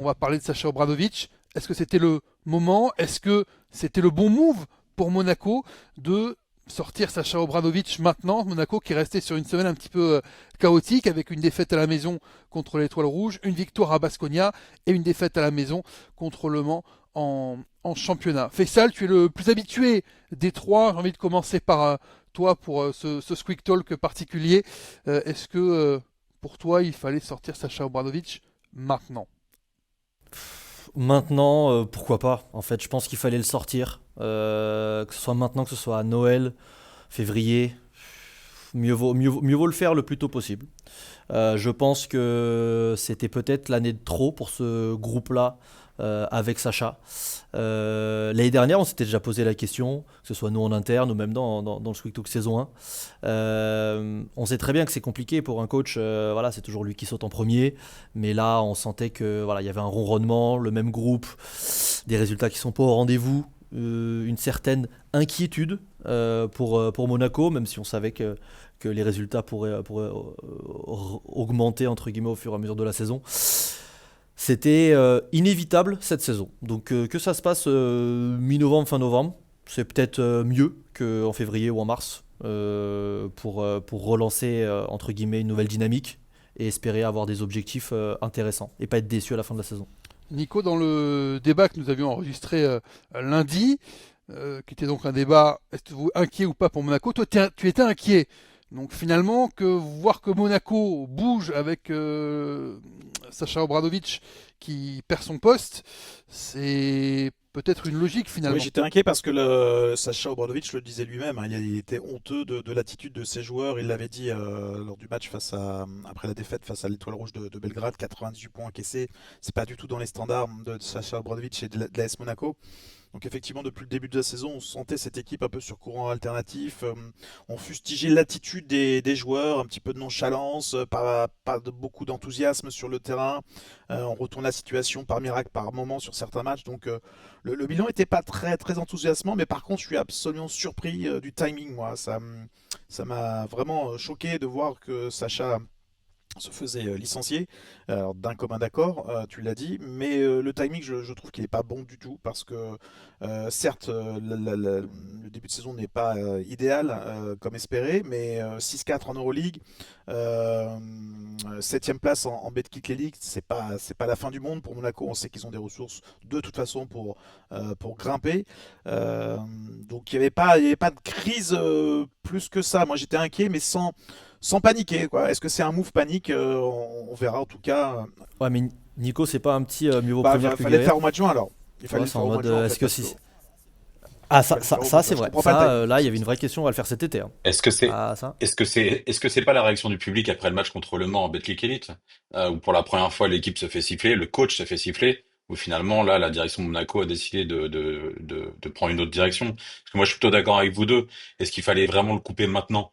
on va parler de Sacha Obradovic. Est-ce que c'était le moment? Est-ce que c'était le bon move pour Monaco de sortir Sacha Obradovic maintenant? Monaco qui est resté sur une semaine un petit peu chaotique avec une défaite à la maison contre l'Étoile Rouge, une victoire à Basconia et une défaite à la maison contre Le Mans en championnat. Faisal, tu es le plus habitué des trois. J'ai envie de commencer par toi pour ce Squeak Talk particulier. Est-ce que pour toi il fallait sortir Sacha Obradovic maintenant? Maintenant, pourquoi pas? En fait, je pense qu'il fallait le sortir. Que ce soit maintenant, que ce soit à Noël, février. Mieux vaut le faire le plus tôt possible. Je pense que c'était peut-être l'année de trop pour ce groupe-là avec Sacha. L'année dernière, on s'était déjà posé la question, que ce soit nous en interne ou même dans le Squeak Talk saison 1. On sait très bien que c'est compliqué pour un coach, voilà, c'est toujours lui qui saute en premier. Mais là, on sentait que voilà, il y avait un ronronnement, le même groupe, des résultats qui sont pas au rendez-vous, une certaine inquiétude pour Monaco, même si on savait que les résultats pourraient augmenter entre guillemets au fur et à mesure de la saison. C'était inévitable cette saison. Donc que ça se passe mi-novembre, fin novembre, c'est peut-être mieux qu'en février ou en mars pour relancer entre guillemets une nouvelle dynamique et espérer avoir des objectifs intéressants et pas être déçu à la fin de la saison. Nico, dans le débat que nous avions enregistré lundi, qui était donc un débat, êtes-vous inquiet ou pas pour Monaco? Toi, tu étais inquiet. Donc finalement, voir que Monaco bouge avec Sacha Obradovic qui perd son poste, c'est peut-être une logique Oui, finalement. j'étais inquiet parce que Sacha Obradovic le disait lui-même, hein, il était honteux de l'attitude de ses joueurs. Il l'avait dit lors du match après la défaite face à l'Étoile Rouge de Belgrade, 98 points encaissés. C'est pas du tout dans les standards de Sacha Obradovic et de l'AS Monaco. Donc effectivement, depuis le début de la saison, on sentait cette équipe un peu sur courant alternatif. On fustigeait l'attitude des joueurs, un petit peu de nonchalance, pas de beaucoup d'enthousiasme sur le terrain. On retourne la situation par miracle, par moment sur certains matchs. Donc le bilan n'était pas très, très enthousiasmant, mais par contre, je suis absolument surpris du timing, moi. Ça m'a vraiment choqué de voir que Sacha se faisait licencier, alors d'un commun d'accord, tu l'as dit, mais le timing, je trouve qu'il n'est pas bon du tout parce que certes, le début de saison n'est pas idéal comme espéré, mais 6-4 en Euroleague, euh, 7 place en Betclic League, c'est pas la fin du monde pour Monaco. On sait qu'ils ont des ressources de toute façon pour grimper. Euh, donc il y avait pas de crise plus que ça. Moi j'étais inquiet, mais sans paniquer, quoi. Est-ce que c'est un move panique? On verra en tout cas. Ouais, mais Nico, c'est pas un petit mieux vaut Bah, prévenir que fallait le guérir. faire au mois de juin alors. Il Tu vois, fallait le c'est faire en au mois mode de juin en fait est-ce que parce que si. Ah, fallait le faire au mois ça de c'est juin. Je vrai. comprends pas le Ça, timing. là, il y avait une vraie question, on va le faire cet été, hein. Est-ce que c'est Ah, ça. est-ce que c'est pas la réaction du public après le match contre Le Mans en Betclic Elite, où pour la première fois l'équipe se fait siffler, le coach se fait siffler, où finalement là la direction de Monaco a décidé de prendre une autre direction. Parce que moi je suis plutôt d'accord avec vous deux. Est-ce qu'il fallait vraiment le couper maintenant?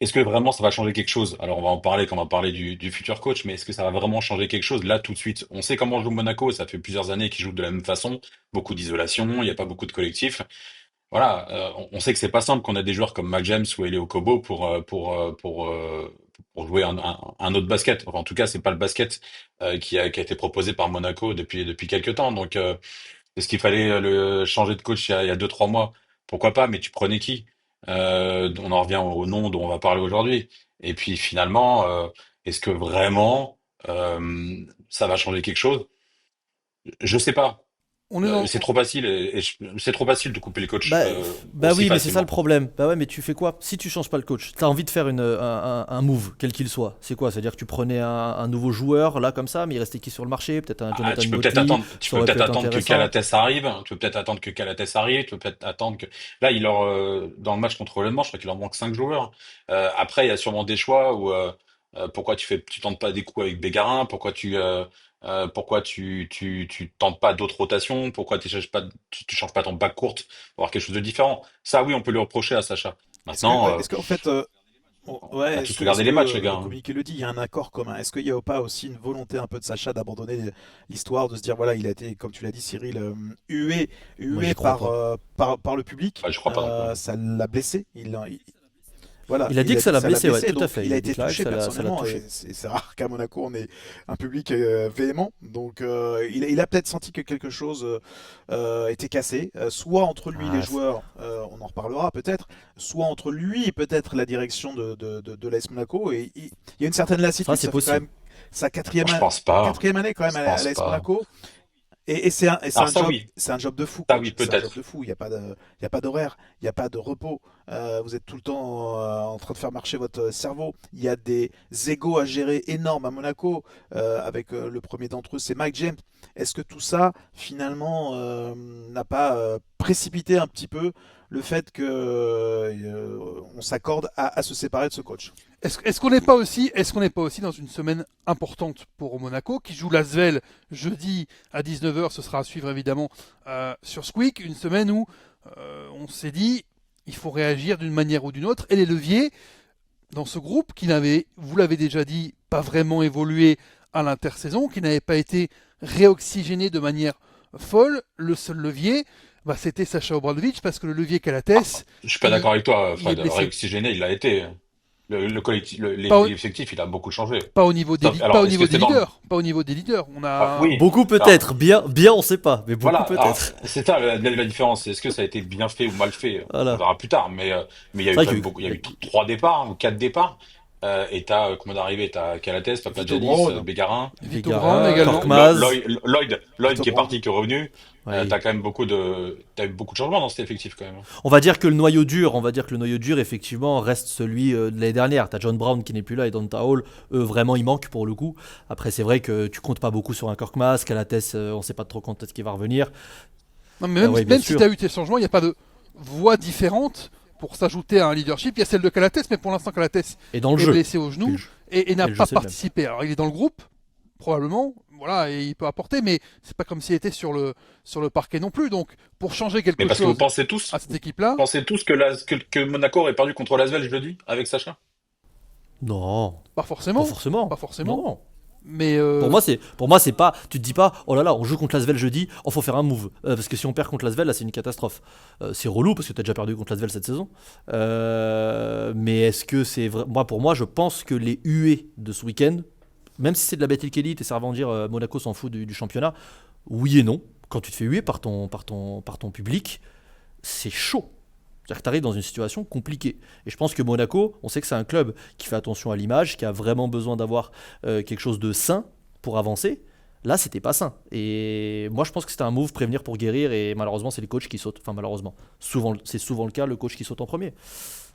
Est-ce que vraiment ça va changer quelque chose? Alors on va en parler quand on va parler du futur coach, mais est-ce que ça va vraiment changer quelque chose là tout de suite? On sait comment joue Monaco, ça fait plusieurs années qu'ils jouent de la même façon, beaucoup d'isolation, il n'y a pas beaucoup de collectif. Voilà, on sait que c'est pas simple qu'on a des joueurs comme Mac James ou Elio Kobo pour jouer un autre basket. Enfin, en tout cas, c'est pas le basket qui a été proposé par Monaco depuis quelques temps. Donc, est-ce qu'il fallait le changer de coach il y a 2, 3 mois? Pourquoi pas? Mais tu prenais qui? On en revient au nom dont on va parler aujourd'hui. Et puis finalement, est-ce que vraiment ça va changer quelque chose? Je sais pas. On est dans, C'est trop facile c'est trop facile de couper le coach Bah aussi oui, mais c'est ça le facilement. problème. Bah ouais, mais tu fais quoi? Si tu changes pas le coach, t'as envie de faire un move, quel qu'il soit. C'est quoi? C'est-à-dire que tu prenais un nouveau joueur, là, comme ça, mais il restait qui sur le marché? Peut-être un Ah, Jonathan Motley, tu ça peux aurait pu peut-être être attendre que intéressant. Calates arrive. Tu peux peut-être attendre que Calates arrive. Tu peux peut-être attendre que là, dans le match contre Le Mans, je crois qu'il leur manque 5 joueurs. Après, il y a sûrement des choix où pourquoi tu tentes pas des coups avec Bégarin? Pourquoi tu tentes pas d'autres rotations? Pourquoi tu changes pas ton back courte pour avoir quelque chose de différent? Ça, oui, on peut lui reprocher à Sacha. Maintenant, Est-ce qu'en fait, on ouais, a tous regardé est-ce les que matchs, les gars, le hein. communiqué le dit, il y a un accord commun? Est-ce qu'il n'y a pas aussi une volonté un peu de Sacha d'abandonner l'histoire, de se dire voilà, il a été, comme tu l'as dit, Cyril, Moi, hué j'y crois pas. par le public, Bah, je crois pas non plus. ça l'a blessé. Voilà, Il a dit que ça l'a blessé, ouais, tout à donc fait. il a dit été que là, touché ça l'a personnellement, touché. et c'est rare qu'à Monaco on ait un public véhément. Donc il a peut-être senti que quelque chose était cassé, soit entre lui et les Ah, joueurs, on en reparlera peut-être, soit entre lui et peut-être la direction de l'AS Monaco. Et il y a une certaine ça, lassitude, c'est ça fait quand possible. même sa Je pense pas. quatrième année quand même Je à pense l'AS pas. Monaco. Et Alors ça oui, c'est un job de fou, ça oui coach. C'est un job peut-être. de fou. Il y a pas d'horaire, il n'y a pas de repos. Vous êtes tout le temps en train de faire marcher votre cerveau. Il y a des égos à gérer énormes à Monaco. Avec le premier d'entre eux, c'est Mike James. Est-ce que tout ça, finalement, n'a pas précipité un petit peu le fait que on s'accorde à se séparer de ce coach? Est-ce qu'on n'est pas aussi dans une semaine importante pour Monaco qui joue l'Asvel jeudi à 19h, ce sera à suivre évidemment sur Squeak, une semaine où on s'est dit il faut réagir d'une manière ou d'une autre et les leviers dans ce groupe qui n'avait, vous l'avez déjà dit, pas vraiment évolué à l'intersaison, qui n'avait pas été réoxygéné de manière folle, le seul levier, bah, c'était Sacha Obradovic parce que le levier Ah, Calates, je suis pas il, d'accord avec toi, il est Fred. blessé. Réoxygéné, il l'a été. Le collectif, Pas, l'effectif, il a beaucoup changé. pas au niveau des, pas Alors, au est-ce que niveau des c'est dans le... leaders. Pas au niveau des leaders. On a. Oui. Beaucoup Alors, peut-être, bien on sait pas, mais beaucoup voilà. Alors, peut-être. c'est ça la différence. Est-ce que ça a été bien fait ou mal fait? On Voilà. verra plus tard. Mais il y a C'est eu vrai quand même que beaucoup. Il y a eu trois départs ou quatre départs. Et t'as, comment d'arriver? T'as Calates, Vito Papagiannis, Brown. Bégarin. Vito Brown Vegara, également. Korkmaz, Lloyd Vito qui est Brown. parti, qui est revenu. ouais. T'as quand même t'as eu beaucoup de changements dans cet effectif quand même. On va dire que le noyau dur, effectivement, reste celui de l'année dernière. T'as John Brown qui n'est plus là et Donta Hall, eux vraiment ils manquent pour le coup. Après c'est vrai que tu comptes pas beaucoup sur un Korkmaz, Calates, on sait pas trop quand est-ce qu'il va revenir. Non, mais Ouais, bien même si sûr. tu as eu tes changements, il n'y a pas de voie différente pour s'ajouter à un leadership. Il y a celle de Calates, mais pour l'instant Calates Et dans le est jeu. blessé au Puis genou et n'a le jeu, pas c'est le même. participé. Alors il est dans le groupe, probablement, voilà, et il peut apporter, mais c'est pas comme s'il était sur le parquet non plus. Donc pour changer Mais quelque parce que vous chose pensez à tous, cette équipe-là, pensez tous que Monaco aurait perdu contre l'Asvel jeudi avec Sacha? Non, pas pas forcément, forcément. pas forcément. Non. Mais Pour moi c'est pas, tu te dis pas oh là là on joue contre l'Asvel jeudi, oh faut faire un move. Parce que si on perd contre l'Asvel là c'est une catastrophe. C'est relou parce que t'as déjà perdu contre l'Asvel cette saison. Mais est-ce que c'est vrai? Moi pour moi je pense que les huées de ce week-end, même si c'est de la Betclic Elite et ça va dire Monaco s'en fout du championnat, oui et non. Quand tu te fais huer par ton public, c'est chaud. C'est-à-dire que tu arrives dans une situation compliquée. Et je pense que Monaco, on sait que c'est un club qui fait attention à l'image, qui a vraiment besoin d'avoir quelque chose de sain pour avancer. Là, c'était pas sain. Et moi, je pense que c'était un move prévenir pour guérir. Et malheureusement, c'est les coachs qui sautent. Enfin, malheureusement. C'est souvent le cas, le coach qui saute en premier.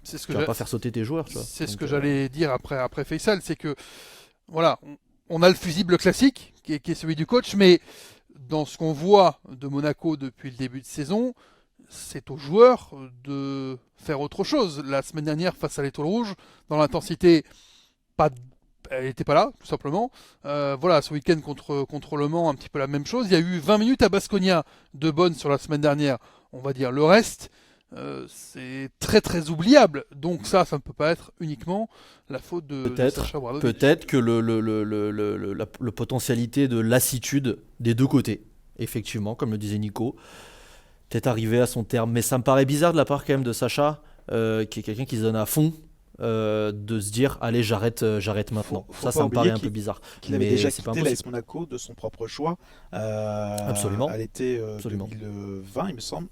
c'est ce Tu que vas j'a- pas faire sauter tes joueurs, tu vois. c'est ce Donc, que j'allais dire après Faisal, c'est que voilà, on a le fusible classique qui est celui du coach, mais dans ce qu'on voit de Monaco depuis le début de saison, c'est aux joueurs de faire autre chose. La semaine dernière, face à l'Étoile Rouge, dans l'intensité, pas, elle n'était pas là, tout simplement. Voilà, ce week-end contre Le Mans, un petit peu la même chose. Il y a eu 20 minutes à Baskonia de bonnes sur la semaine dernière. On va dire le reste, c'est très très oubliable. Donc ça ne peut pas être uniquement la faute de Peut-être, Sacha Obradovic. peut-être que le potentialité de lassitude des deux côtés, effectivement, comme le disait Nico, peut-être arrivé à son terme. Mais ça me paraît bizarre de la part quand même de Sacha, qui est quelqu'un qui se donne à fond, de se dire allez j'arrête maintenant. Faut Ça pas me paraît oublier un peu bizarre. qu'il avait Mais déjà c'est pas quitté impossible. l'AS Monaco de son propre choix Absolument. à l'été Absolument. 2020, il me semble.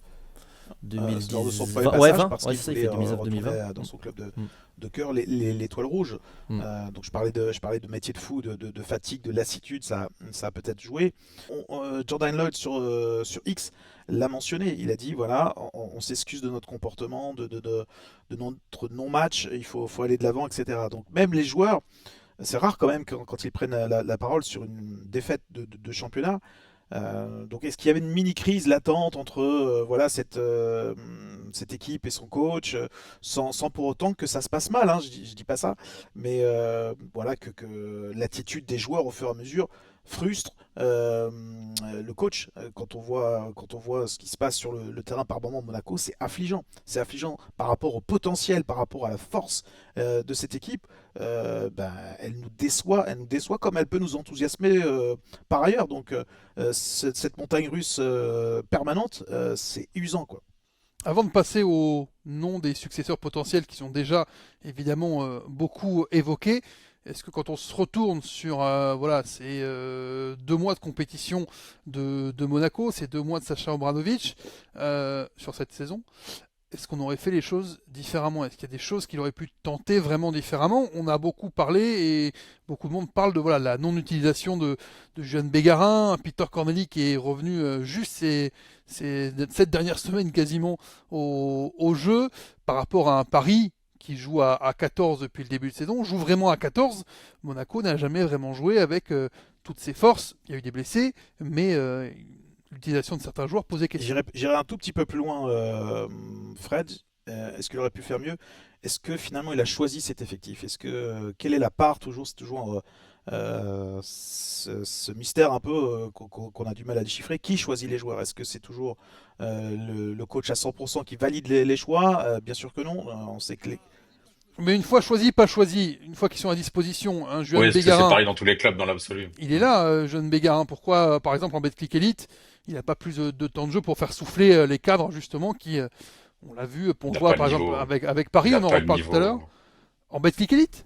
2010... Lors de son premier Ouais, passage, 20, parce ouais, qu'il c'est ça, il voulait fait retourner 2019-2020. dans son club Mm. de cœur, l'Étoile Rouge. Mm. Donc je parlais de métier de fou, de fatigue, de lassitude, ça a peut-être joué. Jordan Lloyd sur X l'a mentionné, il a dit voilà, on s'excuse de notre comportement, de notre non-match, il faut aller de l'avant, etc. Donc même les joueurs, c'est rare quand même quand ils prennent la parole sur une défaite de championnat. Donc est-ce qu'il y avait une mini crise latente entre voilà cette équipe et son coach, sans pour autant que ça se passe mal, hein, je dis pas ça, mais voilà que l'attitude des joueurs au fur et à mesure frustre le coach. Quand on voit ce qui se passe sur le terrain par moment de Monaco, c'est affligeant par rapport au potentiel, par rapport à la force de cette équipe. Elle nous déçoit comme elle peut nous enthousiasmer par ailleurs. Donc cette montagne russe permanente, c'est usant, quoi. Avant de passer au nom des successeurs potentiels qui sont déjà évidemment beaucoup évoqués, est-ce que quand on se retourne sur voilà, ces 2 mois de compétition de Monaco, ces 2 mois de Sacha Obradovic sur cette saison, est-ce qu'on aurait fait les choses différemment? Est-ce qu'il y a des choses qu'il aurait pu tenter vraiment différemment? On a beaucoup parlé et beaucoup de monde parle de voilà, la non-utilisation de Juan Bégarin, Peter Corneli qui est revenu juste cette dernière semaine quasiment au jeu par rapport à un Paris qui joue à 14 depuis le début de saison, joue vraiment à 14. Monaco n'a jamais vraiment joué avec toutes ses forces. Il y a eu des blessés, mais l'utilisation de certains joueurs posait question. J'irai un tout petit peu plus loin, Fred. Est-ce qu'il aurait pu faire mieux? Est-ce que finalement il a choisi cet effectif? Est-ce que quelle est la part toujours? C'est toujours ce mystère un peu qu'on a du mal à déchiffrer. Qui choisit les joueurs? Est-ce que c'est toujours le coach à 100% qui valide les choix? Bien sûr que non. On sait que Mais une fois choisi, pas choisi, une fois qu'ils sont à disposition, un Oui, Juan est-ce que c'est Bégarin, pareil dans tous les clubs dans l'absolu? il est là, Juan Bégarin. Pourquoi, par exemple, en Betclic Elite, il n'a pas plus de temps de jeu pour faire souffler les cadres, justement, qui, on l'a vu, on Il le n'a voit pas par le exemple niveau. avec Il Paris, n'a on en pas le reparle tout à l'heure. niveau. En Betclic Elite?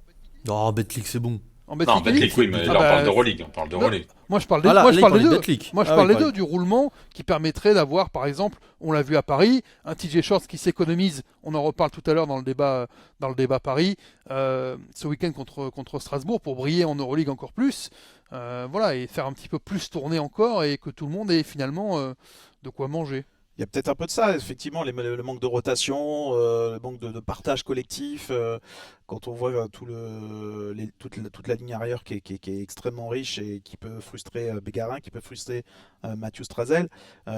Oh, Betclic, c'est bon. En Non, Betclic Elite? Betclic, oui, mais Ah là on parle bah, d'Euroleague. On parle non, d'Euroleague. moi je parle des, Ah là, moi là, je il parle des parlait de deux. Betclic. Moi je Ah oui, parle des pareil. deux, du roulement qui permettrait d'avoir, par exemple, on l'a vu à Paris, un TJ Shorts qui s'économise, on en reparle tout à l'heure dans le débat Paris, ce week-end contre Strasbourg pour briller en Euroleague encore plus, voilà, et faire un petit peu plus tourner encore et que tout le monde ait finalement de quoi manger. il y a peut-être un peu de ça, effectivement, le manque de rotation, le manque de partage collectif. Quand on voit toute la ligne arrière qui est extrêmement riche et qui peut frustrer Bégarin, qui peut frustrer Mathieu Strazel,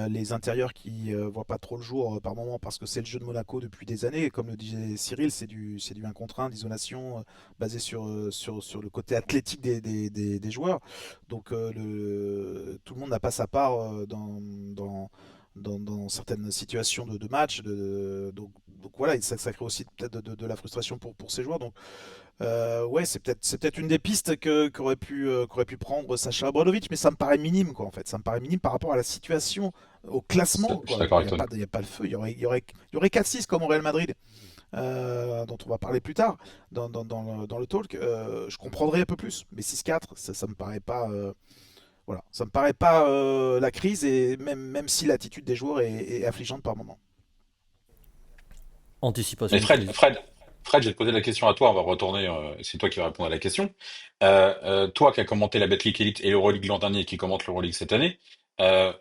les intérieurs qui voient pas trop le jour par moment parce que c'est le jeu de Monaco depuis des années. Et comme le disait Cyril, c'est du 1 contre 1, d'isolation basé sur le côté athlétique des joueurs. Donc tout le monde n'a pas sa part dans certaines situations de match. Donc voilà, et ça crée aussi peut-être de la frustration pour ces joueurs. Donc ouais, c'est peut-être une des pistes qu'aurait pu prendre Sacha Obradovic, mais ça me paraît minime quoi en fait. Ça me paraît minime par rapport à la situation, au classement. Je suis Quoi. d'accord Il avec n'y a, toi. pas de- il y a pas le feu. Il y aurait 4-6 comme au Real Madrid. Dont on va parler plus tard dans le talk, je comprendrais un peu plus. Mais 6-4, ça me paraît pas. Voilà, ça me paraît pas la crise et même si l'attitude des joueurs est affligeante par moment. Anticipation Mais de Fred, crise. Fred, Fred, je vais te poser la question à toi. On va retourner. C'est toi qui vas répondre à la question. Toi qui as commenté la Betclic Elite et l'Euroleague l'an dernier et qui commente l'Euroleague cette année, euh,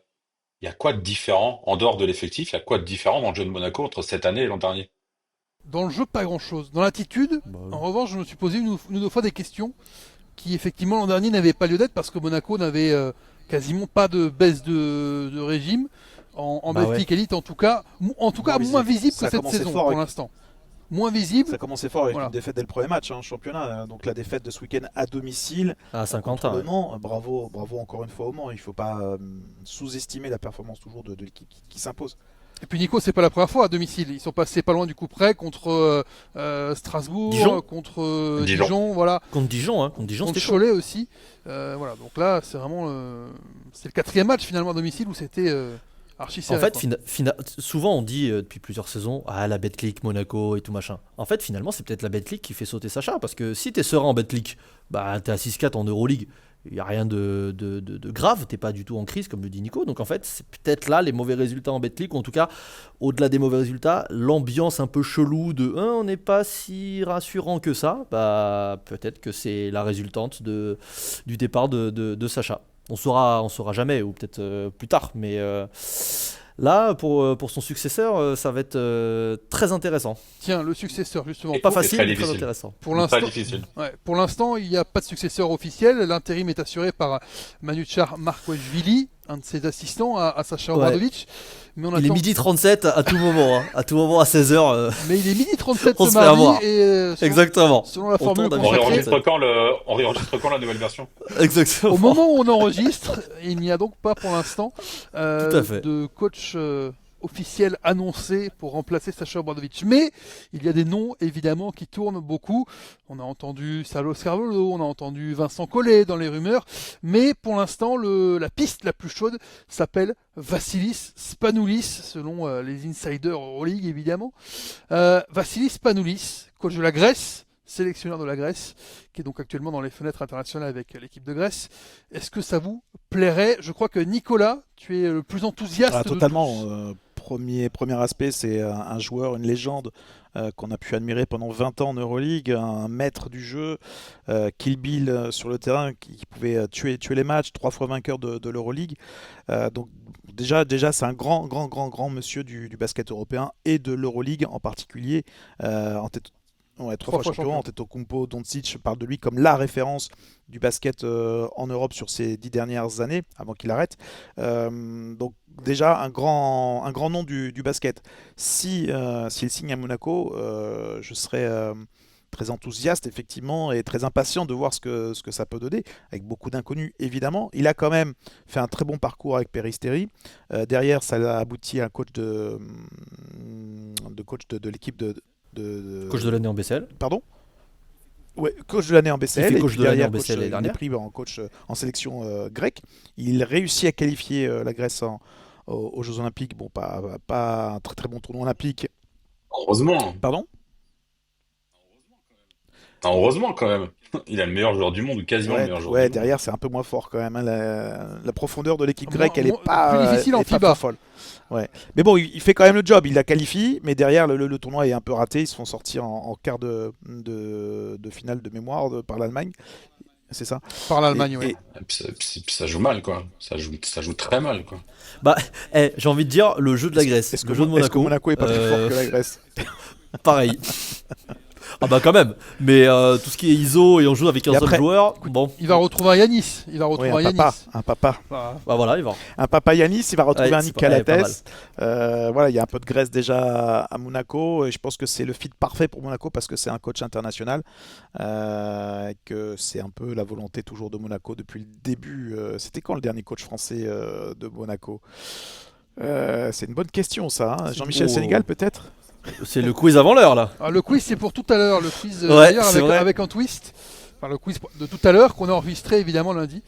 il y a quoi de différent en dehors de l'effectif? Il y a quoi de différent dans le jeu de Monaco entre cette année et l'an dernier? Dans le jeu, pas grand-chose. Dans l'attitude, Bah, en revanche, je me suis posé une ou deux fois des questions qui, effectivement, l'an dernier n'avaient pas lieu d'être parce que Monaco n'avait quasiment pas de baisse de régime. En bah ouais. Betclic Elite, en tout cas, Moins moins visible. visible que Ça a cette commencé saison fort pour avec, l'instant. Moins visible, ça a commencé fort avec voilà. une défaite dès le premier match en championnat. Donc la défaite de ce week-end à domicile À contre Saint-Quentin. Le Ouais. Mans. Bravo encore une fois au Mans. Il ne faut pas sous-estimer la performance toujours de l'équipe qui s'impose. Et puis Nico, c'est pas la première fois à domicile. Ils sont passés pas loin du coup près contre Strasbourg, Dijon. contre Dijon. Dijon, voilà, Contre Dijon, hein. Contre Dijon, contre c'était chaud. Cholet aussi. Voilà, donc là, c'est vraiment c'est le 4e match finalement à domicile où c'était archi En serré. fait, Quoi. souvent on dit depuis plusieurs saisons, ah la Betclic, Monaco et tout machin. En fait, finalement, c'est peut-être la Betclic qui fait sauter Sacha. Parce que si t'es serein en Betclic, bah t'es à 6-4 en Euroleague. Il n'y a rien de grave, t'es pas du tout en crise, comme le dit Nico. Donc en fait, c'est peut-être là les mauvais résultats en Betclic, ou en tout cas, au-delà des mauvais résultats, l'ambiance un peu chelou de on n'est pas si rassurant que ça, bah peut-être que c'est la résultante du départ de Sacha. On saura jamais, ou peut-être plus tard, mais là, pour son successeur, ça va être très intéressant. Tiens, le successeur justement. Et Pas c'est facile, très mais très difficile. intéressant. Pour Pas l'instant, difficile. ouais, pour l'instant, il n'y a pas de successeur officiel. L'intérim est assuré par Manuchar Marqueshvili, un de ses assistants à Sacha Ouais. Obradovic. Mais on Il est attend. midi 37 à tout moment, hein. À tout moment à 16h. Mais il est midi 37 On ce se fait avoir. mardi et Exactement. selon la Autant formule d'habitude. On consacrée, réenregistre on réenregistre quand la nouvelle version? Exactement. au moment où on enregistre, il n'y a donc pas pour l'instant Tout à fait. de coach officiel annoncé pour remplacer Sacha Obradovic. Mais il y a des noms évidemment qui tournent beaucoup. On a entendu Salo Scarvolo, on a entendu Vincent Collet dans les rumeurs, mais pour l'instant la piste la plus chaude s'appelle Vassilis Spanoulis, selon les insiders Euroleague évidemment. Vassilis Spanoulis, coach de la Grèce, sélectionneur de la Grèce, qui est donc actuellement dans les fenêtres internationales avec l'équipe de Grèce. Est-ce que ça vous plairait? Je crois que Nicolas, tu es le plus enthousiaste de Totalement. tous. Premier aspect, c'est un joueur, une légende qu'on a pu admirer pendant 20 ans en Euroleague, un maître du jeu, Kill Bill sur le terrain, qui pouvait tuer les matchs, 3 fois vainqueur de l'Euroleague. Donc déjà c'est un grand monsieur du basket européen et de l'Euroleague en particulier. En tête, ouais, 3 fois champion. Antetokounmpo, Doncic parle de lui comme la référence du basket en Europe sur ces 10 dernières années, avant qu'il arrête. Donc déjà un grand nom du basket. S'il signe à Monaco, je serais très enthousiaste effectivement et très impatient de voir ce que ça peut donner, avec beaucoup d'inconnus évidemment. Il a quand même fait un très bon parcours avec Peristeri. Derrière, ça a abouti à un coach de l'équipe Coach de l'année en BCL. Pardon. Ouais, coach de l'année en BCL. Il fait Et coach puis de l'année derrière, en BCL l'année il est dernière. pris en coach en sélection grecque. Il réussit à qualifier la Grèce aux Jeux Olympiques. Bon, pas un très très bon tournoi olympique. Heureusement. Pardon? Enfin, heureusement quand même. Il a le meilleur joueur du monde, ou quasiment le Ouais, meilleur joueur ouais, du monde. derrière c'est un peu moins fort quand même, hein. La profondeur de l'équipe Moins- grecque, elle est moins- pas, plus difficile en elle est pas FIBA. folle. Ouais. Mais bon, il fait quand même le job, il la qualifie, mais derrière le tournoi est un peu raté. Ils se font sortir en quart de finale de mémoire par l'Allemagne, c'est ça. Par Et, l'Allemagne, oui. et Et puis ça joue mal, quoi. Ça joue très mal, quoi. Bah, j'ai envie de dire le jeu de la Grèce, est-ce que, le jeu de est-ce que Monaco. Monaco est pas plus fort que la Grèce? Pareil. Ah bah quand même. Mais tout ce qui est ISO et on joue avec un Et seul après, joueur, bon, Il va retrouver un Yanis. Il va Oui, retrouver un un Yanis. papa, un papa. Voilà. bah voilà, il va. Un papa Yanis, il va retrouver Ouais, un c'est Nick pas mal. Calates. Voilà, il y a un peu de Grèce déjà à Monaco. Et je pense que c'est le fit parfait pour Monaco parce que c'est un coach international. Que c'est un peu la volonté toujours de Monaco depuis le début. C'était quand le dernier coach français de Monaco? C'est une bonne question ça, hein. C'est Jean-Michel gros. Sénégal peut-être? C'est le quiz avant l'heure là. Ah, le quiz, c'est pour tout à l'heure. Le quiz, Ouais, d'ailleurs, c'est vrai. avec un twist. Enfin, le quiz de tout à l'heure qu'on a enregistré évidemment lundi.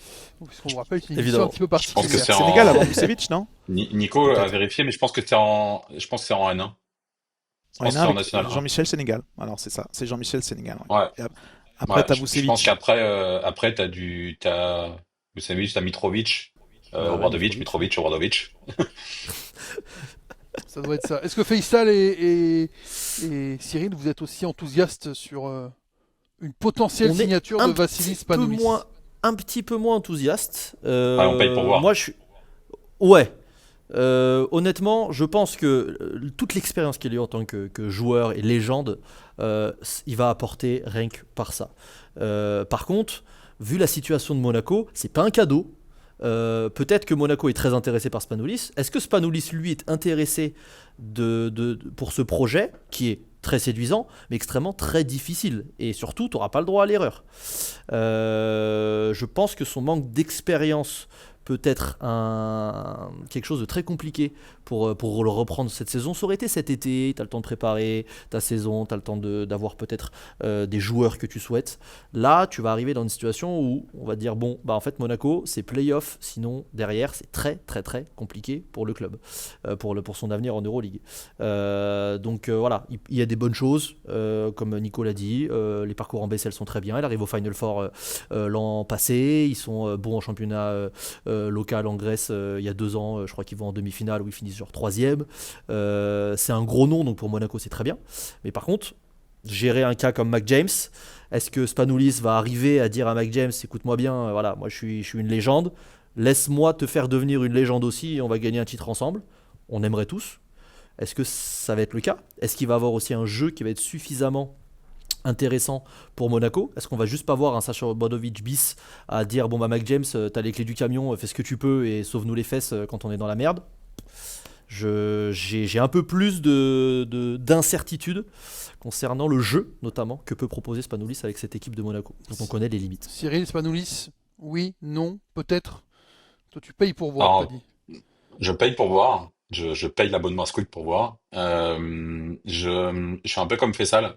Puisqu'on vous rappelle qu'il y a une émission Évidemment. un petit peu Je pense que particulière. c'est Sénégal en... avant Vucevic, non? Nico a Peut-être. vérifié, mais je pense que c'est en N1. Je Ouais, pense que non, c'est en avec National 1. Jean-Michel Sénégal. Alors c'est ça, c'est Jean-Michel Sénégal. Ouais. Ouais, Et après ouais. t'as Je pense Vucevic. qu'après, t'as Vucevic, t'as Mitrovic, Ouais, Obradovic, Mitrovic. Obradovic. Ça doit être ça. Est-ce que Faisal et Cyril, vous êtes aussi enthousiastes sur une potentielle On est signature de Vassilis Spanoulis? un petit peu moins enthousiaste. Ouais, on paye pour voir. Moi, je suis. Ouais. Honnêtement, je pense que toute l'expérience qu'il a eu en tant que joueur et légende, il va apporter rien que par ça. Par contre, vu la situation de Monaco, c'est pas un cadeau. Peut-être que Monaco est très intéressé par Spanoulis. Est-ce que Spanoulis, lui, est intéressé pour ce projet qui est très séduisant, mais extrêmement très difficile. Et surtout, tu n'auras pas le droit à l'erreur. Je pense que son manque d'expérience peut être quelque chose de très compliqué pour le reprendre cette saison. Ça aurait été cet été, tu as le temps de préparer ta saison, tu as le temps d'avoir peut-être des joueurs que tu souhaites. Là, tu vas arriver dans une situation où on va te dire, bon, bah en fait Monaco, c'est play-off, sinon derrière, c'est très très très compliqué pour le club, pour son avenir en Euroleague. Donc voilà, il y a des bonnes choses, comme Nico l'a dit, les parcours en BCL sont très bien, il arrive au Final Four l'an passé, ils sont bons en championnat local en Grèce il y a 2 ans, je crois qu'ils vont en demi-finale où ils finissent genre 3e. C'est un gros nom, donc pour Monaco c'est très bien. Mais par contre, gérer un cas comme Mac James, est-ce que Spanoulis va arriver à dire à Mac James, écoute-moi bien, voilà, moi je suis une légende, laisse-moi te faire devenir une légende aussi et on va gagner un titre ensemble. On aimerait tous. Est-ce que ça va être le cas? Est-ce qu'il va avoir aussi un jeu qui va être suffisamment intéressant pour Monaco? Est-ce qu'on va juste pas voir un Sacha Obradovic bis à dire bon bah Mac James, t'as les clés du camion, fais ce que tu peux et sauve-nous les fesses quand on est dans la merde? J'ai un peu plus d'incertitude concernant le jeu notamment que peut proposer Spanoulis avec cette équipe de Monaco dont on connaît les limites. Cyril Spanoulis, oui, non, peut-être. Toi, tu payes pour voir, Alors, t'as dit. je paye pour voir. Je paye l'abonnement à Squid pour voir. Je suis un peu comme Fessal.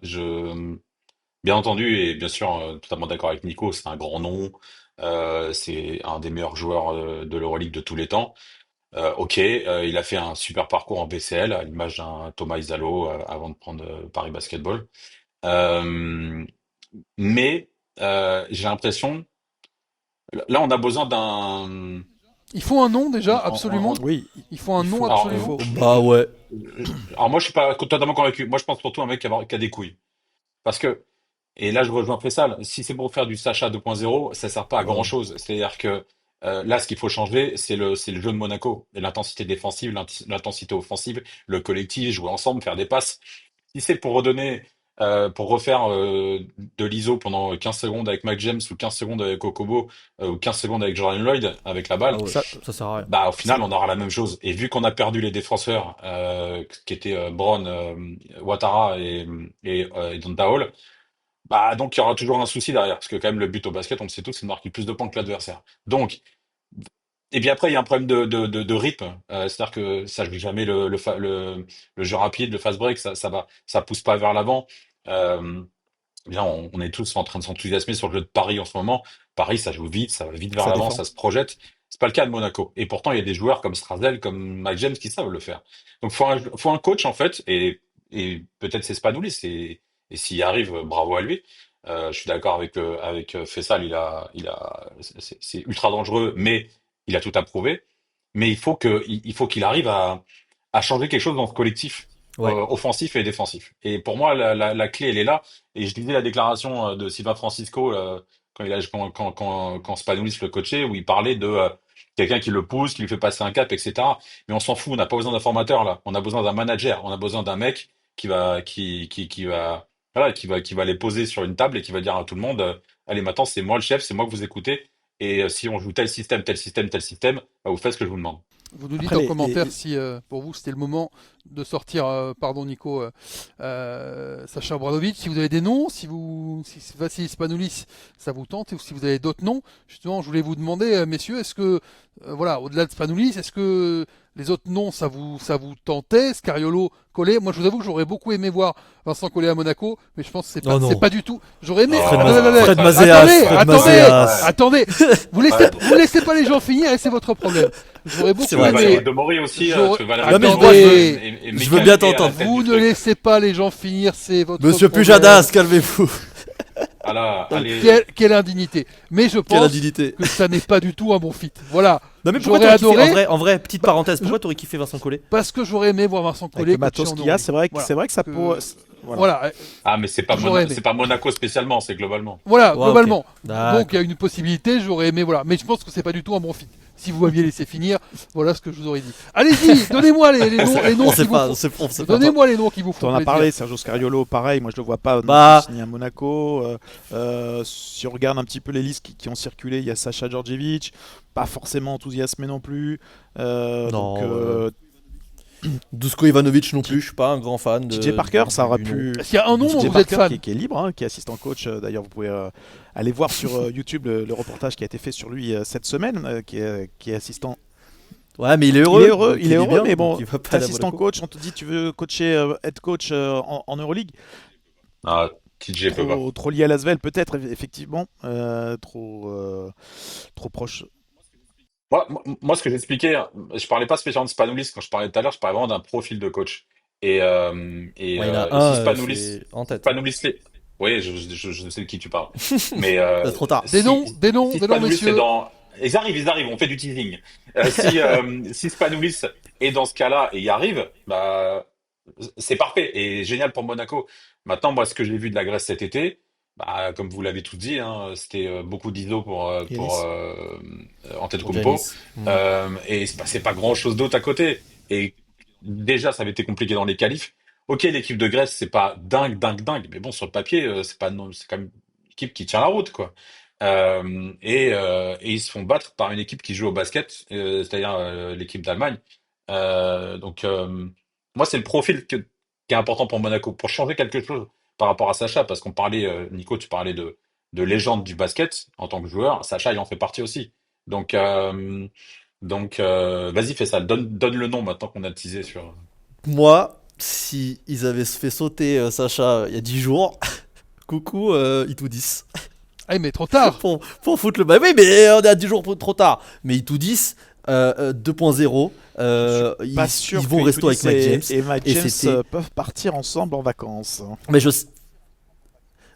Bien entendu, et bien sûr, totalement d'accord avec Nico, c'est un grand nom. C'est un des meilleurs joueurs de l'Euroleague de tous les temps. Ok, il a fait un super parcours en BCL, à l'image d'un Thomas Izzalo avant de prendre Paris Basketball. Euh, mais j'ai l'impression, là, on a besoin d'un. Il faut un nom déjà, en- absolument. en- Oui, Il faut un il nom faut, alors, il absolument. faut. Bah ouais. alors moi, je suis pas totalement convaincu. Moi, je pense surtout à un mec qui a des couilles. Parce que, et là je rejoins Faisal, si c'est pour faire du Sacha 2.0, ça sert pas à Ouais. grand-chose. C'est-à-dire que là, ce qu'il faut changer, c'est le jeu de Monaco, et l'intensité défensive, l'intensité offensive, le collectif, jouer ensemble, faire des passes. Si c'est pour redonner, pour refaire de l'ISO pendant 15 secondes avec Mike James ou 15 secondes avec Okobo ou 15 secondes avec Jordan Lloyd avec la Ah balle, ouais, Ça, ça sert à rien. bah au ça- final on aura la même chose. Et vu qu'on a perdu les défenseurs qui étaient Brown, Ouattara et Donta Hall, bah, donc, il y aura toujours un souci derrière, parce que quand même, le but au basket, on le sait tous, c'est de marquer plus de points que l'adversaire. Donc, et puis après, il y a un problème de rythme, c'est-à-dire que ça joue jamais le jeu rapide, le fast break, ça pousse pas vers l'avant. Euh, Bien, on est tous en train de s'enthousiasmer sur le jeu de Paris en ce moment. Paris, ça joue vite, ça va vite vers Ça l'avant, défend. ça se projette. C'est pas le cas de Monaco. Et pourtant, il y a des joueurs comme Strazel, comme Mike James qui savent le faire. Donc, faut un coach, en fait, et peut-être c'est Spanoulis, et s'il y arrive, bravo à lui. Je suis d'accord avec Fessal, c'est ultra dangereux, mais il a tout à prouver. Mais il faut qu'il arrive à changer quelque chose dans ce collectif, Ouais. offensif et défensif. Et pour moi, la clé, elle est là. Et je lisais la déclaration de Silva Francisco quand Spanoulis le coachait, où il parlait de quelqu'un qui le pousse, qui lui fait passer un cap, etc. Mais on s'en fout, on n'a pas besoin d'un formateur là. On a besoin d'un manager, on a besoin d'un mec qui va les poser sur une table et qui va dire à tout le monde, allez, maintenant c'est moi le chef, c'est moi que vous écoutez. Et si on joue tel système, tel système, tel système, bah, vous faites ce que je vous demande. Vous nous dites Après, en commentaire si pour vous c'était le moment de sortir, pardon Nico, Sacha Obradovic. Si vous avez des noms, si Vassilis Spanoulis ça vous tente, ou si vous avez d'autres noms, justement, je voulais vous demander, messieurs, est-ce que, voilà, au-delà de Spanoulis, est-ce que les autres noms ça vous tentait, Scariolo, Collet? Moi, je vous avoue que j'aurais beaucoup aimé voir Vincent Collet à Monaco, mais je pense que c'est pas, Oh c'est non. pas du tout. J'aurais aimé. Fred, Attendez, Maz- attendez, Fred ça, Mazéas. attendez, Fred attendez, Mazéas. attendez. ouais. Vous laissez pas les gens finir et c'est votre problème. J'aurais C'est Tu beaucoup veux vrai, c'est aimé. vrai. Valérie Mori aussi, J'aurais- tu veux Valérie Non mais Mori moi Attendez, et je veux bien Mécaniquer à la t'entendre. tête vous du ne truc. laissez pas les gens finir, c'est votre Monsieur problème. Pujadas, calmez-vous. Ah là, Non, mais allez. Quelle indignité. Mais je quelle pense indignité. que ça n'est pas du tout un bon fit. Voilà. Non mais pourquoi J'aurais t'aurais kiffé adoré, en vrai, petite bah, parenthèse, je- pourquoi t'aurais kiffé Vincent Collet? parce que j'aurais aimé voir Vincent avec Collet le coacher matos en qu'il y a, Euroleague. c'est Voilà. vrai que ça Que- peut. Voilà. voilà. Ah, mais J'aurais aimé. C'est pas Monaco spécialement, c'est globalement. Voilà, Ouais, ok. globalement. Donc il D'accord. y a une possibilité, j'aurais aimé, voilà. Mais je pense que c'est pas du tout un bon fit. Si vous m'aviez laissé finir, voilà ce que je vous aurais dit. Allez-y, donnez-moi les noms On qui sait vous pas, font. on sait pas. Donnez-moi les noms qui vous font On en a plaisir. parlé, Sergio Scariolo, pareil, moi je le vois pas non Bah. plus signer à Monaco. Si on regarde un petit peu les listes qui ont circulé, il y a Sacha Djordjevic, pas forcément enthousiasmé non plus. Non, Donc Dusko Ivanovic non plus, je suis pas un grand fan de. TJ Parker, ça aurait du nom. pu. Est-ce qu'il y a un nom dont TJ vous êtes Parker fan qui est libre, hein, qui est assistant coach. D'ailleurs, vous pouvez aller voir sur YouTube le reportage qui a été fait sur lui cette semaine, qui est assistant. Ouais, mais il est heureux. donc Il est vit heureux, bien, mais bon, donc il va pas t'es aller à assistant Monaco. coach, on te dit tu veux coacher, head coach en Euroleague. Ah, TJ peut pas. Trop lié à l'Asvel peut-être, effectivement. Trop proche. Moi, ce que j'expliquais, je parlais pas spécialement de Spanoulis quand je parlais tout à l'heure, je parlais vraiment d'un profil de coach. Ouais, il y en a Et si un, Spanoulis, c'est en tête. Spanoulis, oui, je sais de qui tu parles. Mais C'est trop tard. Des noms, si des noms, Spanoulis est messieurs. dans, ils arrivent, on fait du teasing. Si Spanoulis est dans ce cas-là et y arrive, bah c'est parfait et génial pour Monaco. Maintenant, moi, ce que j'ai vu de la Grèce cet été, bah, comme vous l'avez tout dit, hein, c'était beaucoup d'ISO pour Yanis. Pour Antetokounmpo. Giannis. Mm. Et c'est pas grand-chose d'autre à côté. Et déjà, ça avait été compliqué dans les qualifs. Ok, l'équipe de Grèce, c'est pas dingue, dingue, dingue, mais bon, sur le papier, c'est pas, non, c'est quand même une équipe qui tient la route, quoi. Et ils se font battre par une équipe qui joue au basket, c'est-à-dire l'équipe d'Allemagne. Donc, moi, c'est le profil qui est important pour Monaco, pour changer quelque chose par rapport à Sacha, parce qu'on parlait, Nico, tu parlais de légende du basket en tant que joueur. Sacha, il en fait partie aussi. Donc, Donc, vas-y, fais ça. Donne le nom maintenant qu'on a teasé sur. Moi, si ils avaient fait sauter Sacha il y a 10 jours, coucou, Itoudis. Ah, mais trop tard. Pour foutre le. Bah oui, mais on est à 10 jours trop tard. Mais Itoudis, 2.0, Je suis pas ils sûr vont que resto avec Itoudis Mike James. et Mike Et James c'était. peuvent partir ensemble en vacances. Mais je.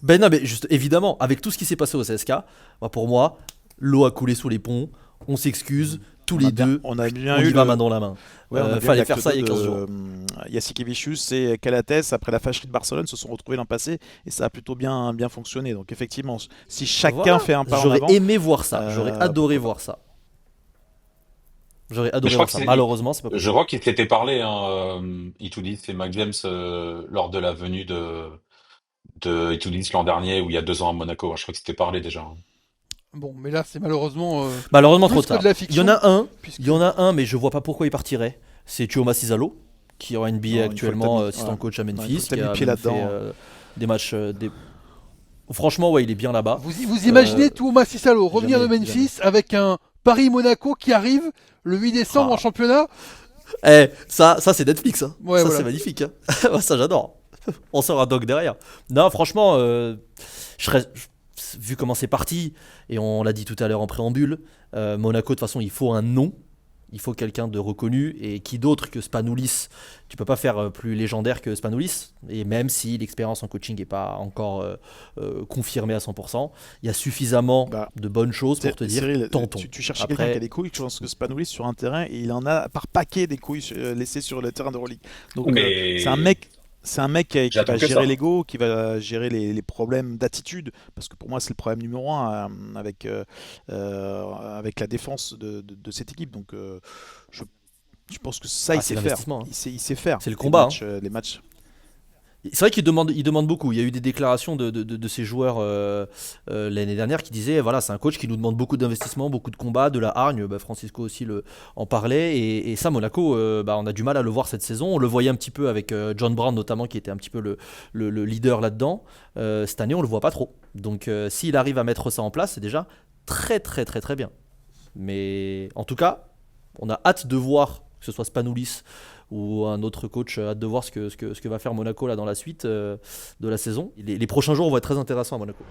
Ben non, mais juste évidemment, avec tout ce qui s'est passé au CSK, bah pour moi, l'eau a coulé sous les ponts. On s'excuse, tous les deux. On a bien On eu y va main dans la main. ouais, on a bien Fallait l'acte faire ça il y a 15 jours. Jasikevičius et Calates après la fâcherie de Barcelone se sont retrouvés l'an passé et ça a plutôt bien fonctionné. Donc effectivement, si chacun Voilà. fait un pas en J'aurais avant, aimé voir ça. J'aurais adoré pourquoi voir ça. J'aurais Mais je adoré crois voir que ça. c'est. Malheureusement, c'est pas Je possible. crois qu'il s'était parlé, hein, Itoudis et Mac James lors de la venue de Itoudis l'an dernier ou il y a 2 ans à Monaco. Je crois que c'était parlé déjà, hein. Bon, mais là, c'est malheureusement Malheureusement trop plus que de tard. la Il y en fiction, a un, puisque. mais je vois pas pourquoi il partirait. C'est Tuomas Isalo, qui est en NBA non, une fois que actuellement, t'as mis, assistant ouais. coach à Non, une fois Memphis, que t'as qui mis le a pied même fait là-dedans. des matchs. Franchement, ouais, il est bien là-bas. Vous imaginez Thomas Cissalo revenir de Jamais, Memphis avec un Paris-Monaco qui arrive le 8 décembre en Ah. championnat? Ça c'est Netflix. Hein. Ouais, Ça voilà. c'est magnifique. Hein. Ça j'adore. On sort un dog derrière. Non, franchement, vu comment c'est parti, et on l'a dit tout à l'heure en préambule, Monaco, de toute façon, il faut un nom. Il faut quelqu'un de reconnu. Et qui d'autre que Spanoulis? Tu peux pas faire plus légendaire que Spanoulis. Et même si l'expérience en coaching n'est pas encore confirmée à 100%, il y a suffisamment Bah, de bonnes choses pour te dire Cyril, tentons. tu cherchais quelqu'un qui a des couilles, je pense que Spanoulis sur un terrain et il en a par paquet des couilles laissées sur le terrain de Euroleague. Donc c'est un Mais mec. C'est un mec qui j'attends va que gérer ça. l'ego, qui va gérer les problèmes d'attitude, parce que pour moi c'est le problème numéro un avec la défense de cette équipe. Donc je, je pense que ça il Ah, c'est sait faire. l'investissement. Hein. Il sait faire C'est le combat. Hein. les matchs. C'est vrai il demande beaucoup. Il y a eu des déclarations de ces joueurs l'année dernière qui disaient voilà, c'est un coach qui nous demande beaucoup d'investissement, beaucoup de combats, de la hargne. Bah, Francisco aussi en parlait. Et ça, Monaco, on a du mal à le voir cette saison. On le voyait un petit peu avec John Brown notamment, qui était un petit peu le leader là-dedans. Cette année, on le voit pas trop. Donc, s'il arrive à mettre ça en place, c'est déjà très, très, très, très bien. Mais en tout cas, on a hâte de voir que ce soit Spanoulis ou un autre coach, hâte de voir ce que va faire Monaco là dans la suite de la saison. Les prochains jours vont être très intéressants à Monaco.